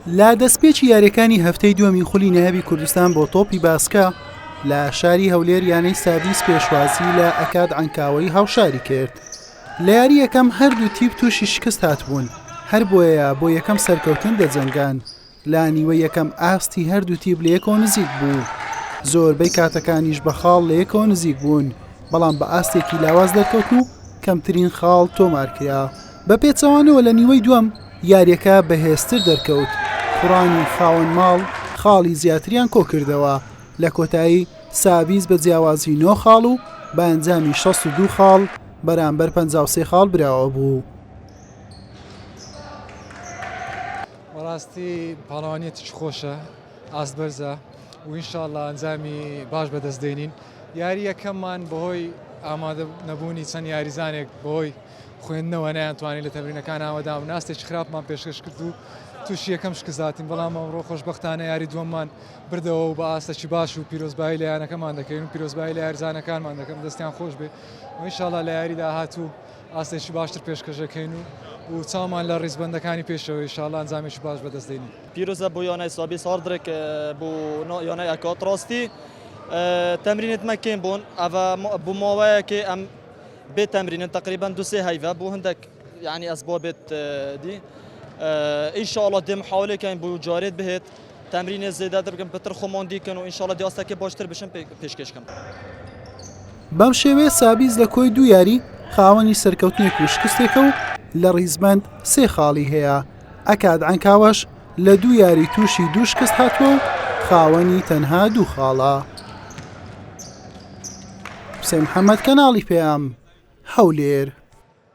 لا دەستپێکی یاریەکانی هەفتەی دووەمی خولی نەهەبی کوردستان بۆ تۆپی باسکە لە شاری هەولێر یانەی سابیس پێشوازی لە ئەکاد عنکاوەی هاوشاری کرد. لە یاری یەکەم هەردوو تیپ تووشی شکست هاتبوون، هەر بۆیە بۆ یەکەم سەرکەوتن دەجەنگان. لا نیوە یەکەم ئاستی هەردوو تیپ لە یەکەوە نزیک بوو، زۆربەی کاتەکانیش بە خاڵ لە یەکەوە نزیک بوون، بەڵام بە ئاستێکی لاواز دەرکەوت و کەمترین خاڵ تۆمارکرا. بە پێچەوانەوە لە نیوەی دووەم یاریەکە بەهێزتر دەرکەوت، خوڕانی خاوەن ماڵ خاڵی زیاتریان کۆ کردەوە. لە کۆتایی سابیس بە جیاوازی 9 خاڵ و بە ئەنجامی 62 خاڵ بەرامبەر 53 خاڵ براوە بوو. بەڕاستی پاڵەوانیەتیش خۆشە، ئاست بەرزە و ئینشاءڵڵا ئەنجامی باش بەدەستدێنین. یاری یەکەممان بەهۆی ئامادە نەبوونی چەند یاریزانێک بەهۆی خوێندنەوە نەیانتوانین لە تەمرینەکان ئامادە بوون، ناستێکی خراپمان پێشکەش کرد و تووشی یەکەم شکستاتین، بەڵام ئەمڕۆ خۆشبەختانە یاری دووەممان بردەوە و بە ئاستێکی باش و پیرۆزبایی لە یانەکەمان دەکەین و پیرۆزبایی لە یاریزانەکانمان دەکەم، دەستیان خۆش بێ و ئینشاءڵڵا لە یاری داهاتوو ئاستێکی باشتر پێشکەشەکەین و چاومان لە ڕیزبەندەکانی پێشەوە ئینشاءڵڵا ئەنجامێکی باش بەدەستدێنین. پیرۆزە بۆ یانای سابیس هاردرێک بۆ یانای ئەکات ڕاستی تەمرینت مەکەین بوون ئەڤە بۆ ماوەیەکێ ئەم بێت تەمرینن تقریبا 2-3 هەیڤە بۆ هەندێک یعنی ئەسبابێت دی ئینشاءڵڵا دێ محاولێکین بۆ جارێت بهێت تەمرینێ زێدەتر بکەم پتر خۆمان دیکەن و ئینشاءڵڵا دیاستەکە باشتر بشم پێشکەشکەم. بەم شێوەیە سابیس لە کۆی دوو یاری خاوەنی سەرکەوتنێک و شکستێکە و لە ڕیزبەند 3 خاڵی هەیە. ئەکاد عنکاوەش لە دوو یاری تووشی 2 شکست هاتووە و خاوەنی تەنها 2 خاڵە. حوسێن محەممەد کەناڵی پێام هەولێر.